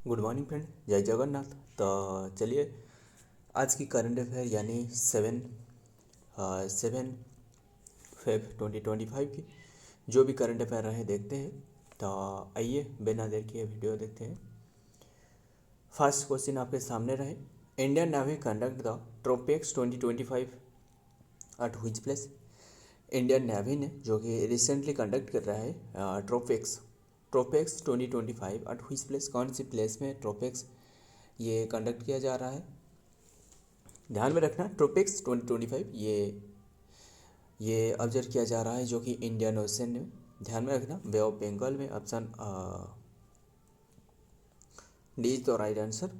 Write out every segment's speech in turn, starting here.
Good morning friend, जय जगन्नाथ। तो चलिए आज की करंट अफेयर यानी 7/5/2025 की जो भी करंट अफेयर रहे देखते हैं। तो आइए बिना देर किए वीडियो देखते हैं। फर्स्ट क्वेश्चन आपके सामने रहे, Indian navy conduct the TROPEX 2025 at which place. Indian navy ने जो कि रिसेंटली कंडक्ट कर रहा है TROPEX TROPEX 2025 at which place, कौन सी प्लेस में ट्रोपेक्स ये कंडक्ट किया जा रहा है। ध्यान में रखना ट्रोपेक्स 2025 ये ऑब्जर्व किया जा रहा है जो कि इंडियन ओशन में। ध्यान में रखना बे ऑफ बंगाल में। Option D is the right answer.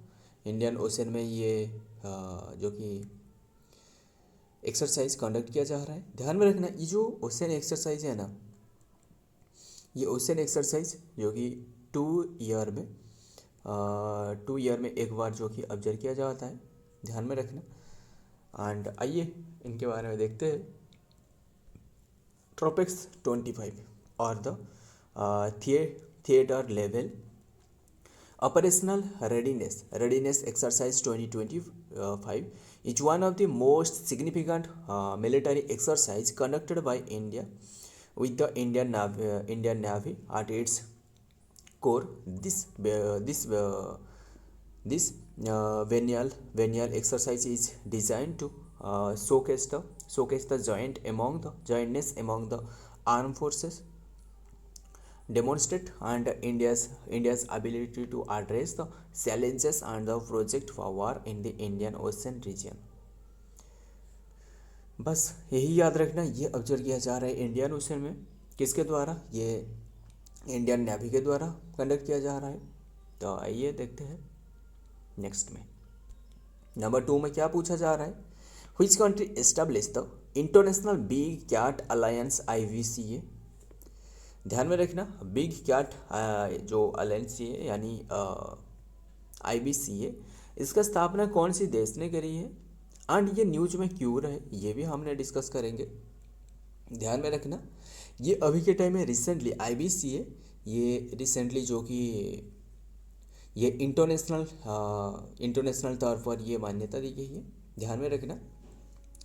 Indian ocean में ये जो कि एक्सरसाइज कंडक्ट किया जा रहा है। ध्यान में रखना ये जो ओशन एक्सरसाइज है ना, ये ओशन एक्सरसाइज जो कि 2 ईयर में एक बार जो कि ऑब्जर्व किया जाता है। ध्यान में रखना। एंड आइए इनके बारे में देखते हैं। ट्रोपेक्स 25 और the theatre level operational readiness exercise 2025 is one of the most significant military exercise conducted by India with the Indian Navy at its core. This venial exercise is designed to showcase the jointness among the armed forces, demonstrate and India's ability to address the challenges and the project power in the Indian Ocean region. बस यही याद रखना, ये observe किया जा रहा है Indian ocean में। किसके द्वारा? ये इंडियन नेवी के द्वारा कंडक्ट किया जा रहा है। तो आइए देखते हैं नेक्स्ट में। नंबर 2 में क्या पूछा जा रहा है, which country establish the international big cat alliance IBCA। ध्यान में रखना बिग कैट जो अलायंस है यानी IBCA, इसका स्थापना कौन सी देश ने करी है एंड ये न्यूज में क्यों रहे, ये भी हमने डिस्कस करेंगे। ध्यान में रखना ये अभी के टाइम में रिसेंटली IBCA ये रिसेंटली जो कि ये इंटरनेशनल तौर पर ये मान्यता दी गई है। ध्यान में रखना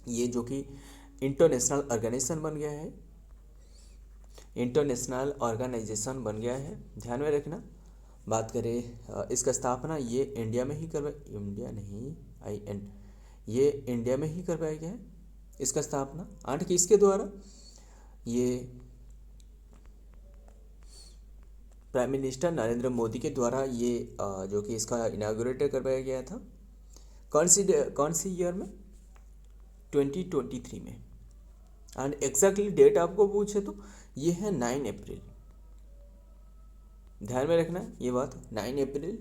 ये जो कि इंटरनेशनल ऑर्गेनाइजेशन बन गया है, इंटरनेशनल ऑर्गेनाइजेशन बन गया है। ध्यान में रखना। बात करें इसका स्थापना ये इंडिया में ही इंडिया नहीं ये इंडिया में ही करवाया गया है इसका स्थापना। एंड किसके द्वारा? ये प्राइम मिनिस्टर नरेंद्र मोदी के द्वारा ये जो कि इसका इनाग्रेट करवाया गया था। कौन सी ईयर में? 2023 में। एंड एग्जैक्टली डेट आपको पूछे तो ये है 9 अप्रैल। ध्यान में रखना ये बात, 9 अप्रैल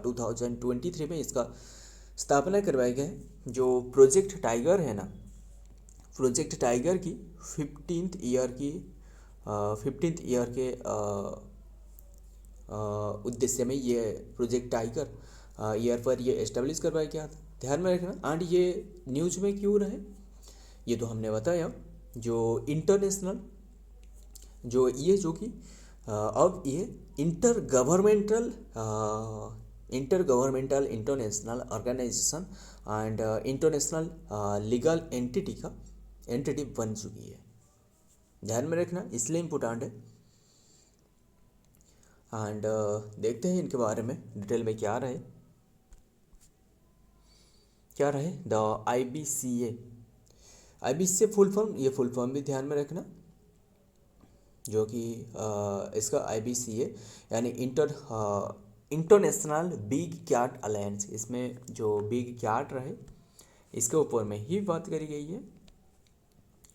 2023 में इसका स्थापना करवाया गया है। जो प्रोजेक्ट टाइगर है ना, प्रोजेक्ट टाइगर की 15th ईयर के उद्देश्य में ये प्रोजेक्ट टाइगर ईयर पर ये एस्टेब्लिश करवाया गया था। ध्यान में रखना। एंड ये न्यूज में क्यों रहे ये तो हमने बताया। जो इंटरनेशनल जो ये जो कि अब ये inter governmental international organisation and international legal entity बन चुकी है। ध्यान में रखना इसलिए इम्पोर्टेंट है। एंड देखते हैं इनके बारे में डिटेल में क्या रहे द IBCA फुल फॉर्म, ये फुल फॉर्म भी ध्यान में रखना जो कि इसका IBCA यानी इंटरनेशनल बिग कैट अलायंस, इसमें जो बिग कैट रहे इसके ऊपर में ही बात करी गई है,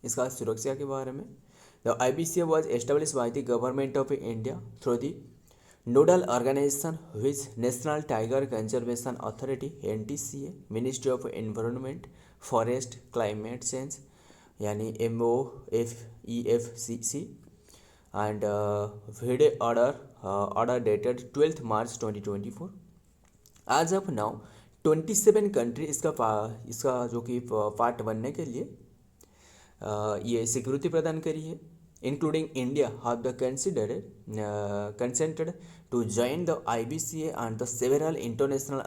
इसका सुरक्षा के बारे में। The IBCA was establish by the government of India through the nodal organisation which national tiger conservation authority NTCA, ministry of environment forest climate change यानी MOFEFCC and vide order dated 12 March 2024। आज of now 27 country इसका जो कि part बनने के लिए ये security प्रदान करी है, including India have the consented to join the IBCA and the several international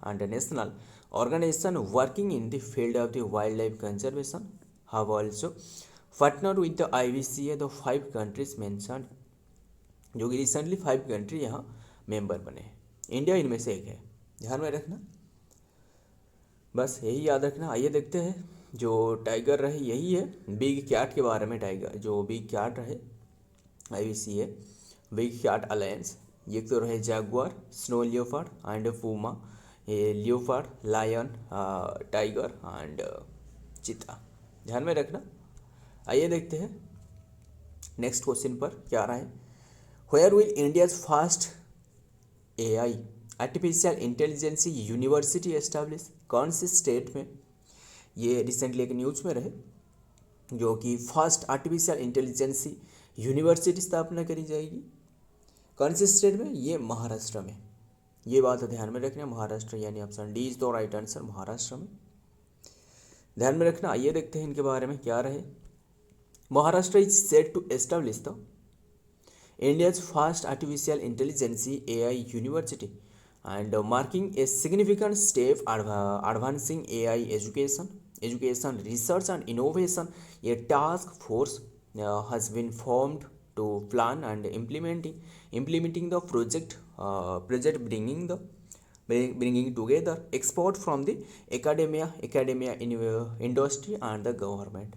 and national organizations working in the field of the wildlife conservation have also partnered with the IBCA. The 5 countries mentioned, जो कि recently 5 country यहाँ member बने हैं, India इनमें से एक है, ध्यान में रखना, बस यही याद रखना। आइए देखते हैं जो टाइगर रहे यही है, बिग कैट के बारे में। टाइगर जो बिग कैट रहे IBCA बिग कैट अलायंस, ये तो रहे Jaguar, snow leopard and Puma, ये लियोपार्ड, लायन, टाइगर एंड चीता, ध्यान में रखना। आइए देखते हैं नेक्स्ट क्वेश्चन पर क्या रहा है। Where will India's first AI artificial intelligence university establish, कौन से स्टेट में, ये रिसेंटली एक न्यूज़ में रहे, जो कि फर्स्ट आर्टिफिशियल इंटेलिजेंस यूनिवर्सिटी स्थापना करी जाएगी, कौन से स्टेट में, ये महाराष्ट्र में। ये बात ध्यान में रखना, महाराष्ट्र, यानी option D is the right answer, Maharashtra में, ध्यान में रखना। आइए देखते हैं इनके बारे में क्या रहे। Maharashtra is set to establish the India's first artificial intelligence AI university and marking a significant step advancing AI education, research and innovation. A task force has been formed to plan and implementing the project bringing together experts from the academia, industry and the government,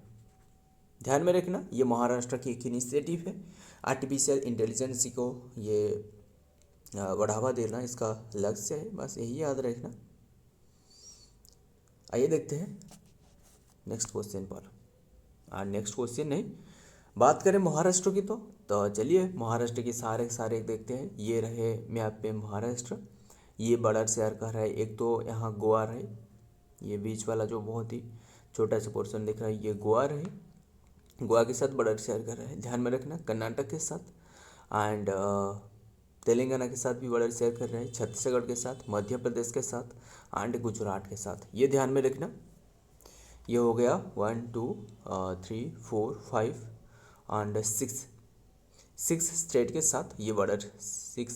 ध्यान में रखना। ये महाराष्ट्र की एक initiative है, artificial intelligence को ये बढ़ावा देना इसका लक्ष्य है, बस यही याद रखना। आइए देखते हैं नेक्स्ट क्वेश्चन पर। नेक्स्ट क्वेश्चन नहीं, बात करें महाराष्ट्र की तो चलिए महाराष्ट्र के सारे देखते हैं। ये रहे मैप पे महाराष्ट्र, ये बड़ा शहर का है, एक तो यहाँ गोवा रहे, ये बीच वाला जो बहुत ही छोटा सा पोर्शन दिख रहा है ये गोवा रहे, गोवा के साथ बड़ा शेयर कर रहा है, ध्यान में रखना। कर्नाटक के साथ एंड तेलंगाना के साथ भी बड़ा शेयर कर रहा है, छत्तीसगढ़ के साथ, मध्य प्रदेश के साथ एंड गुजरात के साथ, ये ध्यान में रखना। ये हो गया 1 2 3 4 5 एंड 6 स्टेट के साथ ये बॉर्डर 6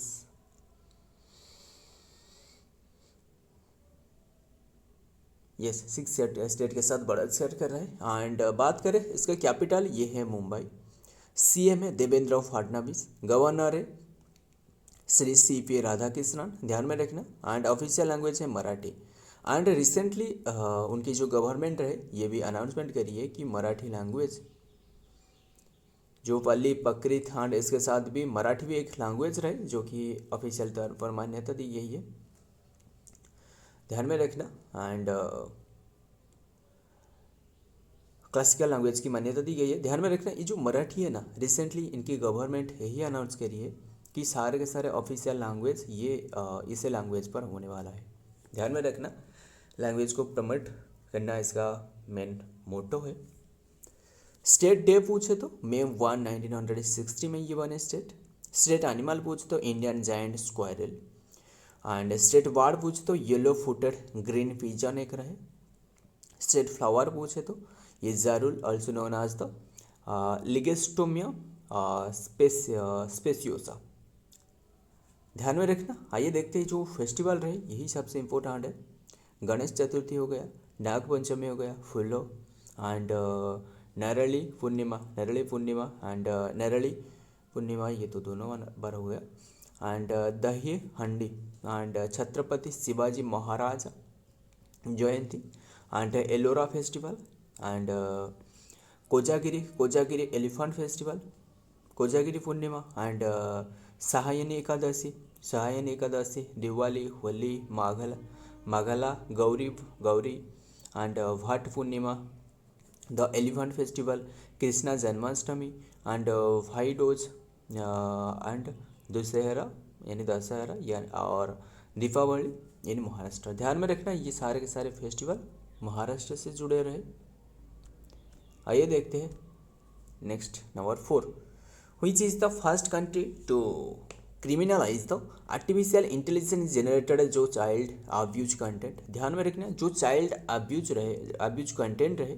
स्टेट के साथ बड़ा शेयर कर रहे हैं। एंड बात करें इसका कैपिटल, ये है मुंबई, CM है देवेंद्र फडणवीस, गवर्नर है श्री CP राधाकृष्णन, ध्यान में रखना। एंड ऑफिशियल लैंग्वेज है मराठी। एंड रिसेंटली उनकी जो गवर्नमेंट है ये भी अनाउंसमेंट करी है कि मराठी लैंग्वेज जो पल्ली पकड़ी था, इसके साथ भी मराठी भी एक लैंग्वेज रहे जो कि ऑफिशियल तौर पर मान्यता दी गई है, ध्यान में रखना। एंड क्लासिकल लैंग्वेज की मान्यता दी गई है, ध्यान में रखना। ये जो मराठी है ना, रिसेंटली इनकी गवर्नमेंट यही अनाउंस करी है कि सारे के सारे ऑफिशियल लैंग्वेज ये इसे लैंग्वेज पर होने वाला है, ध्यान में रखना। लैंग्वेज को प्रमोट करना इसका मेन मोटो है। स्टेट डे पूछे तो May 1 1960 में ये बने स्टेट एनिमल पूछे तो Indian giant squirrel. And state bird पूछे तो येलो फुटेड ग्रीन पिजन एक रहे। स्टेट फ्लावर पूछे तो ये जारुल ऑल्सो नोन एज द लिगेस्टोमिया स्पेसियोसा, ध्यान में रखना। आइए देखते हैं जो फेस्टिवल रहे यही सबसे इम्पोर्टेंट है। गणेश चतुर्थी हो गया, नाग पंचमी हो गया, फूलो एंड नरली पूर्णिमा एंड नरली पूर्णिमा, ये तो दोनों बार हो गया। And Dahi Handi and Chhatrapati Shivaji Maharaj Jayanti and Ellora festival and Kojagiri elephant festival, Kojagiri Purnima and Sahayani Ekadashi, Diwali, Holi, Maghla, Gauri and Bhat Purnima, the elephant festival, Krishna Janmashtami and Bhai Dooj and Dussehra यानी और दीपावली यानी महाराष्ट्र, ध्यान में रखना। ये सारे के सारे फेस्टिवल महाराष्ट्र से जुड़े रहे। आइए देखते हैं next number 4, which is the first country to criminalise the artificial intelligence generated जो चाइल्ड अब्यूज कंटेंट, ध्यान में रखना। जो चाइल्ड अब्यूज कंटेंट रहे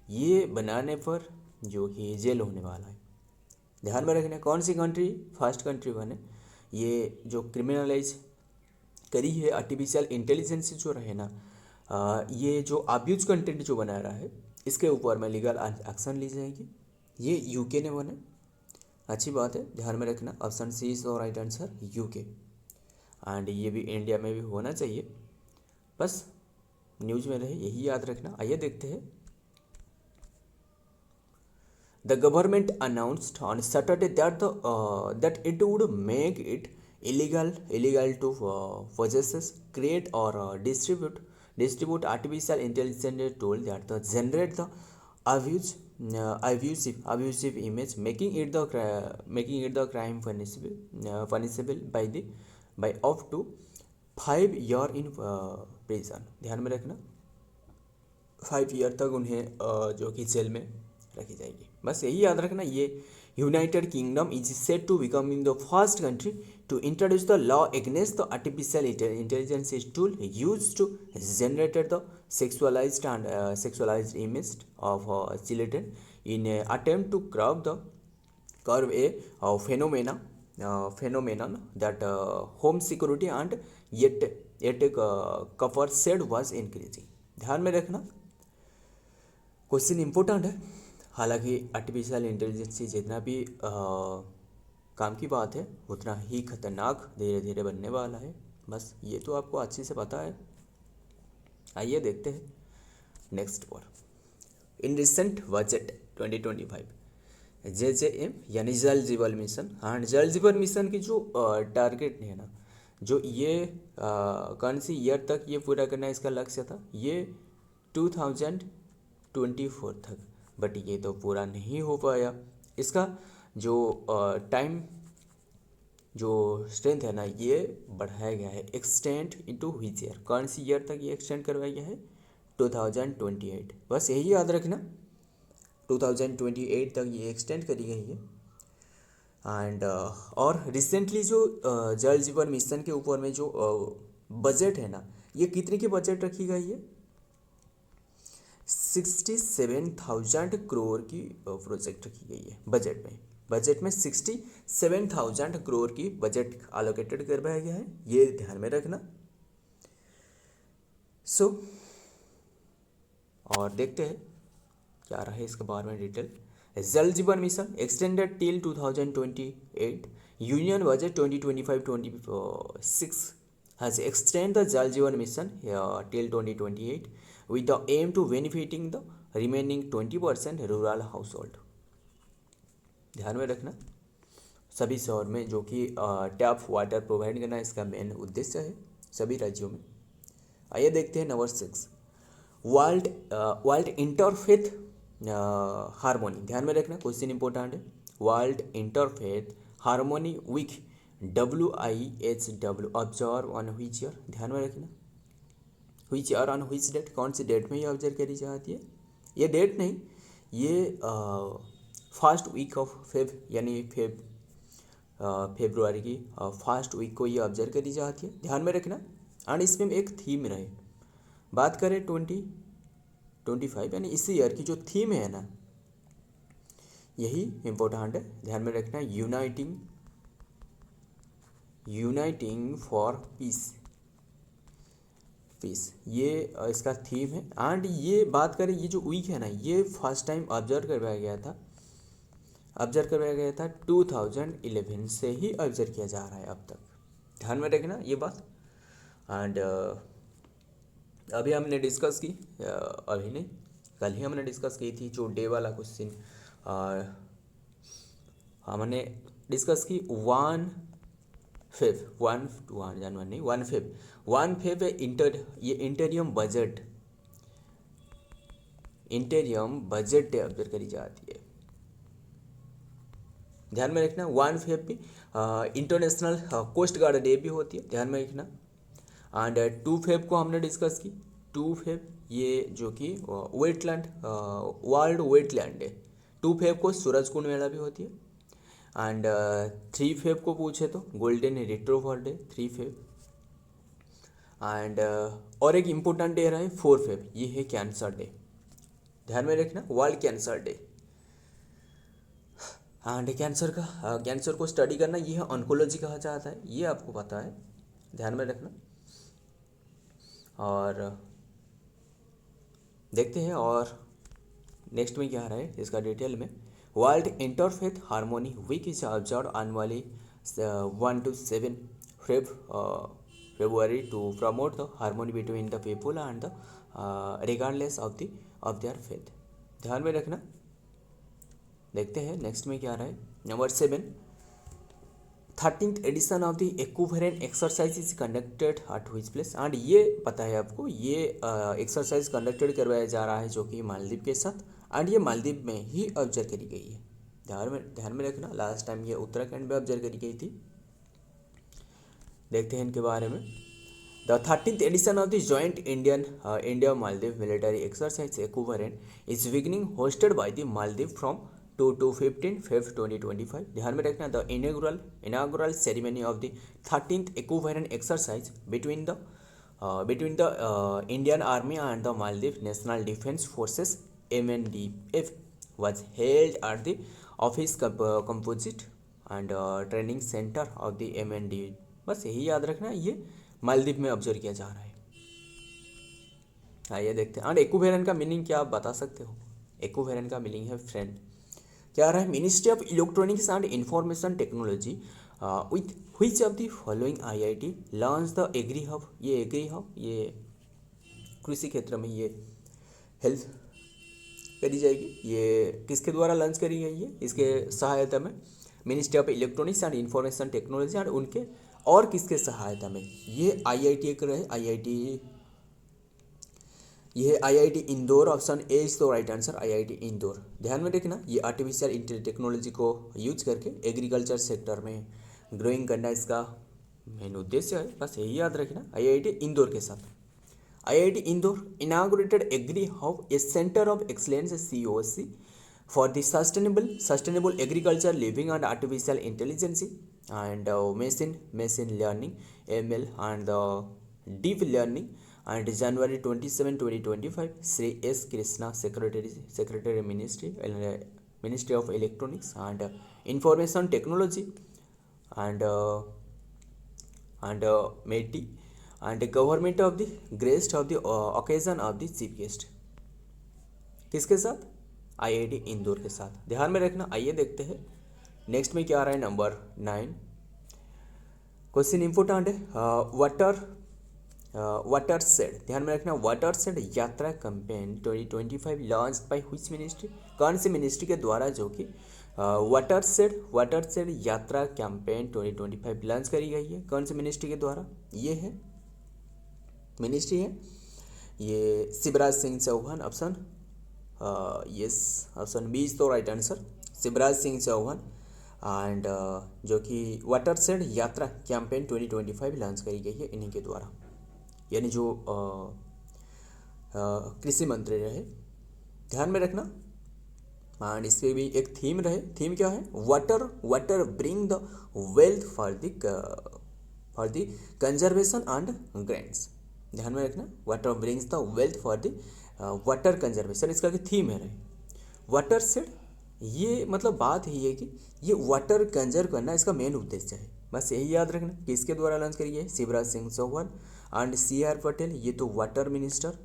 ये बनाने पर जो कि जेल होने वाला है, ध्यान में रखना। कौन सी कंट्री फर्स्ट कंट्री बने ये जो क्रिमिनलाइज करी है आर्टिफिशियल इंटेलिजेंस जो रहे ना, ये जो अब्यूज कंटेंट जो बना रहा है इसके ऊपर में लीगल एक्शन ली जाएगी। ये यूके ने बने, अच्छी बात है, ध्यान में रखना। Option C is the right answer, UK. And ये भी इंडिया में भी होना चाहिए, बस न्यूज में रहे, यही याद रखना। आइए देखते हैं। The government announced on Saturday that it would make it illegal to possess, create or distribute artificial intelligence tool that generate the abusive image, making it the crime punishable by up to 5 year in prison। ध्यान में रखना, 5 year तक उन्हें जो कि jail में रखी जाएगी। बस यही याद रखना। ये United Kingdom is set to become in the first country to introduce the law against the artificial intelligence tool use to generated the sexualized image of children in an attempt to curb a phenomenon that home security and yet cover said was increasing। ध्यान में रखना, question important है। हालांकि artificial intelligence जितना भी काम की बात है उतना ही खतरनाक धीरे धीरे बनने वाला है, बस ये तो आपको अच्छे से पता है। आइए देखते हैं next were. In recent budget 2025 JJM यानी जल जीवन मिशन, हाँ जल जीवन मिशन की जो टारगेट है ना, जो ये कौन सी ईयर तक ये पूरा करना इसका लक्ष्य था, ये 2024 तक, बट ये तो पूरा नहीं हो पाया। इसका जो टाइम जो स्ट्रेंथ है ना ये बढ़ाया गया है, एक्सटेंड इनटू व्हिच ईयर, कौन सी ईयर तक ये एक्सटेंड करवाया गया है, 2028। बस यही याद रखना, 2028 तक ये एक्सटेंड करी गई है। एंड और रिसेंटली जो जल जीवन मिशन के ऊपर में जो बजट है ना, ये कितने की बजट रखी गई है, 67,000 करोड़ की प्रोजेक्ट रखी गई है बजट में 67,000 करोड़ की बजट एलोकेटेड करवाया गया है, ये ध्यान में रखना। सो और देखते हैं क्या रहा है इसके बारे में डिटेल। जल जीवन mission extended till 2028, union budget 2025-26 has extended the Jal Jeevan mission till 2028 with the aim to benefiting the remaining 20% rural household। ध्यान में रखना, सभी शहर में जो कि टैप वाटर प्रोवाइड करना इसका मेन उद्देश्य है सभी राज्यों में। आइए देखते हैं नंबर 6, वर्ल्ड इंटरफेथ हारमोनी। ध्यान में रखना, क्वेश्चन इंपॉर्टेंट है। World interfaith harmony week WIHW observe on which year, ध्यान में रखना, which year on which date, कौन सी डेट में ये ऑब्जर्व करी जाती है, ये डेट नहीं, ये फर्स्ट वीक ऑफ फेब यानी फेब्रुआरी की फर्स्ट वीक को ये ऑब्जर्व करी जाती है, ध्यान में रखना। एंड इसमें एक थीम रहे, बात करें 2025 यानी इसी ईयर की जो थीम है ना, यही इम्पोर्टेंट है, ध्यान में रखना, यूनाइटिंग फॉर पीस, ये इसका थीम है। एंड ये बात करें, ये जो वीक है ना, ये फर्स्ट टाइम ऑब्जर्व करवाया गया था 2011 से ही ऑब्जर्व किया जा रहा है अब तक, ध्यान में रखना ये बात। एंड अभी हमने डिस्कस की, अभी नहीं कल ही हमने डिस्कस की थी जो डे वाला क्वेश्चन, हमने डिस्कस की 1 फेब ये इंटरियम बजट ऑब्जर्व करी जाती है, ध्यान में रखना। 1 फेब भी इंटरनेशनल कोस्ट गार्ड डे भी होती है, ध्यान में रखना। एंड 2 फेब को हमने डिस्कस की, 2 फेब ये जो कि वर्ल्ड वेटलैंड डे, 2 फेब को सूरजकुंड मेला भी होती है। एंड 3 फेब को पूछे तो गोल्डन रिट्रोवर डे 3 फेब। एंड और एक इम्पोर्टेंट डे रहा है 4 फेब, ये है कैंसर डे, ध्यान में रखना, world cancer day. And cancer को स्टडी करना ये ऑन्कोलॉजी कहा जाता है, ये आपको पता है, ध्यान में रखना। और देखते हैं और नेक्स्ट में क्या आ रहा है इसका डिटेल में। World interfaith harmony week is observe annually 1 to 7 February to promote the harmony between the people and the regardless of their faith। ध्यान में रखना। देखते हैं नेक्स्ट में क्या आ रहा है। Number 7, 13th edition of the equivalent exercise is conducted at which place. And ये पता है आपको, ये एक्सरसाइज कंडक्टेड करवाया जा रहा है जो कि मालदीव के साथ, एंड ये मालदीव में ही ऑब्जर्व करी गई है। ध्यान में रखना, लास्ट टाइम ये उत्तराखंड में ऑब्जर्व करी गई थी। देखते हैं इनके बारे में। The 13th edition of the joint India Maldives military exercise equivalent is beginning hosted by the Maldives from 2 to 15 Feb 2025। ध्यान में रखना, the inaugural ceremony of the 13th equivalent exercise between the Indian army and the Maldives national defence forces MNDF was held at the office composite and training center of the MNDF। बस यही याद रखना, ये मालदीव में observe किया जा रहा है। आइए देखते हैं। एंड इक्विवेलेंट का मीनिंग क्या आप बता सकते हो? इक्विवेलेंट का मीनिंग है फ्रेंड। क्या रहा है? Ministry of electronics and information technology with which of the following IIT launch the agri hub. ये एग्री हब ये कृषि क्षेत्र में ये हेल्प करी जाएगी। ये किसके द्वारा लॉन्च करी गई है? इसके सहायता में ministry of electronics and information technology and उनके और किसके सहायता में? ये IIT एक रहे, IIT Indore. Option A is the right answer, IIT Indore. ध्यान में रखना, ये आर्टिफिशियल इंटेलिजेंस टेक्नोलॉजी को यूज करके एग्रीकल्चर सेक्टर में ग्रोइंग करना इसका मेन उद्देश्य है। बस यही याद रखना IIT इंदौर के साथ। IIT Indore inaugurated agri hub, a centre of excellence COC for the sustainable agriculture living and artificial intelligence and machine learning ML and deep learning and January 27 2025 Sri S Krishna secretary ministry of electronics and information technology and METI and government of the graced of the occasion of the chief guest। किसके साथ? IIT Indore के साथ। ध्यान में रखना। आइए देखते हैं नेक्स्ट में क्या आ रहा है। नंबर 9 क्वेश्चन इंपोर्टेंट है। Water shade. ध्यान में रखना, water shade yatra campaign 2025 launch by which ministry. कौन सी मिनिस्ट्री के द्वारा जो कि watershed yatra campaign 2025 launch करी गई है? कौन सी मिनिस्ट्री के द्वारा? ये है मिनिस्ट्री है ये Shivraj Singh Chouhan. Option yes, option B is तो right answer, Shivraj Singh Chouhan. And जो कि watershed yatra campaign 2025 launch करी गई है इन्हीं के द्वारा, यानी जो कृषि मंत्री रहे। ध्यान में रखना। एंड इस पर भी एक थीम रहे। थीम क्या है? Water bring the wealth for the conservation and grains. ध्यान में रखना, water brings the wealth for the water conservation, इसका थीम है रहे। वाटर शेड ये मतलब बात ही है कि ये वाटर कंजर्व करना इसका मेन उद्देश्य है। बस यही याद रखना। किसके द्वारा लॉन्च करी है? शिवराज सिंह चौहान एंड CR पटेल, ये तो वाटर मिनिस्टर,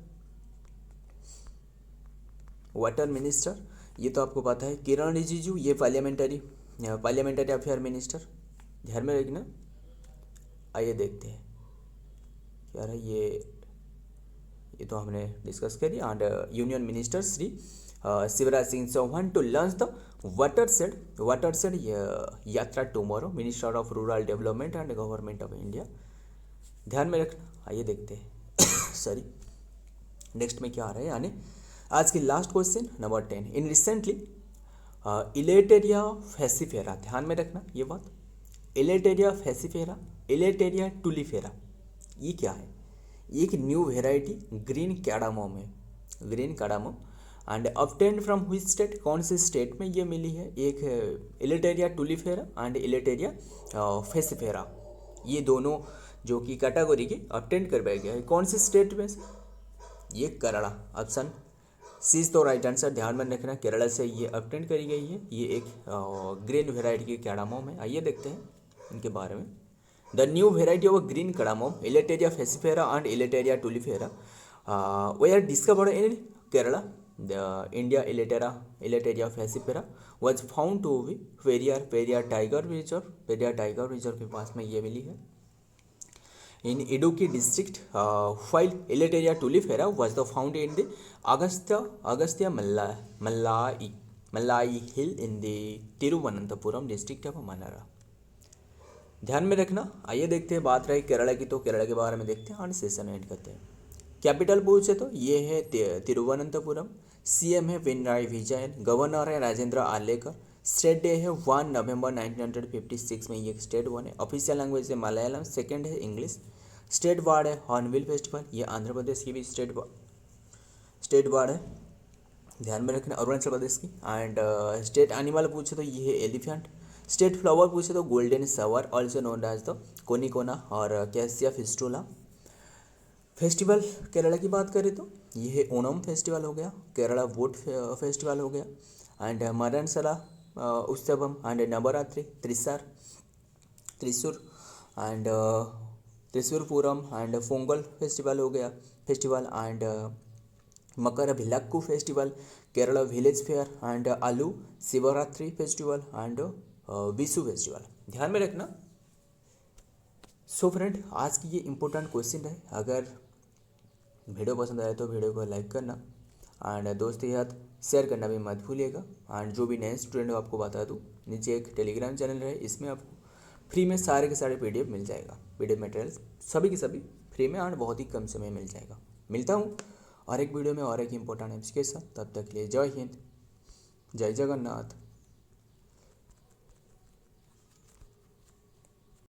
ये तो आपको पता है। किरण रिजिजू, ये पार्लियामेंट्री अफेयर मिनिस्टर। ध्यान में रखना। आइए देखते हैं क्या रहा ये तो हमने डिस्कस करी। And union minister Shri Shivraj Singh Chouhan to launch the watershed yatra tomorrow, minister of rural development and government of India. ध्यान में रखना। आइए देखते हैं सॉरी नेक्स्ट में क्या आ रहा है, यानी आज की last question number 10 in recently इलेटेरिया फैसिफेरा। ध्यान में रखना ये बात, इलेटेरिया फैसिफेरा, इलेटेरिया टुलिफेरा, ये क्या है? एक न्यू वेराइटी ग्रीन कैडामोम है, green cardamom. And obtained from which state? कौन से स्टेट में ये मिली है? एक इलेटेरिया टुलिफेरा एंड इलेटेरिया फैसिफेरा, ये दोनों जो कि कैटेगरी के ऑब्टेंड करवाया गया है। कौन से स्टेट में? ये केरला। ऑप्शन सी इज तो राइट आंसर। ध्यान में रखना केरला से ये ऑब्टेन करी गई है। ये एक ग्रीन वेराइटी की कैडामोम है। आइए देखते हैं इनके बारे में। The new variety of green cardamom Elettaria facifera and Elettaria tulipifera were discovered in Kerala. The India Elateria falciparum was found to be Periyar Tiger Reserve, Periyar Tiger Reserve के पास में ये मिली है। In Idukki district, while Elateria tulifera was the found in the Agastya Malai Hill in the Tiruvananthapuram district of Manara। ध्यान में रखना। आइए देखते हैं, बात रही केरला की तो केरला के बारे में देखते हैं और सेशन एंड करते हैं। कैपिटल पूछे तो ये है तिरुवनंतपुरम। सीएम है पिनराई विजयन। गवर्नर है राजेंद्र आर्लेकर। स्टेट डे है 1 नवंबर 1956 में ये स्टेट वन है। ऑफिशियल लैंग्वेज है मलयालम। सेकंड है इंग्लिश। स्टेट वार्ड है हॉर्नबिल फेस्टिवल। ये आंध्र प्रदेश की भी स्टेट वार्ड है। ध्यान में रखना अरुणाचल प्रदेश की। एंड स्टेट एनिमल पूछे तो ये है एलिफेंट। स्टेट फ्लावर पूछे तो गोल्डन सवर ऑल्सो नोन एज द कोनिकोना और कैसिया फिस्टुला। फेस्टिवल केरला की बात करें तो ये है ओणम फेस्टिवल हो गया, केरला वोट फेस्टिवल हो गया, and Maranasala Utsavam and Navratri Thrissur and Thrissur Pooram and Pongal festival हो गया and Makara Vilakku festival, Kerala village fair and Aluva Shivratri festival and Vishu festival. ध्यान में रखना। सो फ्रेंड, आज की ये इम्पोर्टेंट क्वेश्चन है। अगर वीडियो पसंद आए तो वीडियो को लाइक करना एंड दोस्तों के साथ शेयर करना भी मत भूलिएगा। एंड जो भी नए स्टूडेंट हो आपको बता दूँ, नीचे एक टेलीग्राम चैनल है, इसमें आपको फ्री में सारे के सारे PDF मिल जाएगा। PDF मटेरियल्स सभी के सभी फ्री में एंड बहुत ही कम समय मिल जाएगा। मिलता हूँ और एक वीडियो में और एक इम्पोर्टेंट एप्स के साथ। तब तक के लिए जय हिंद, जय जगन्नाथ।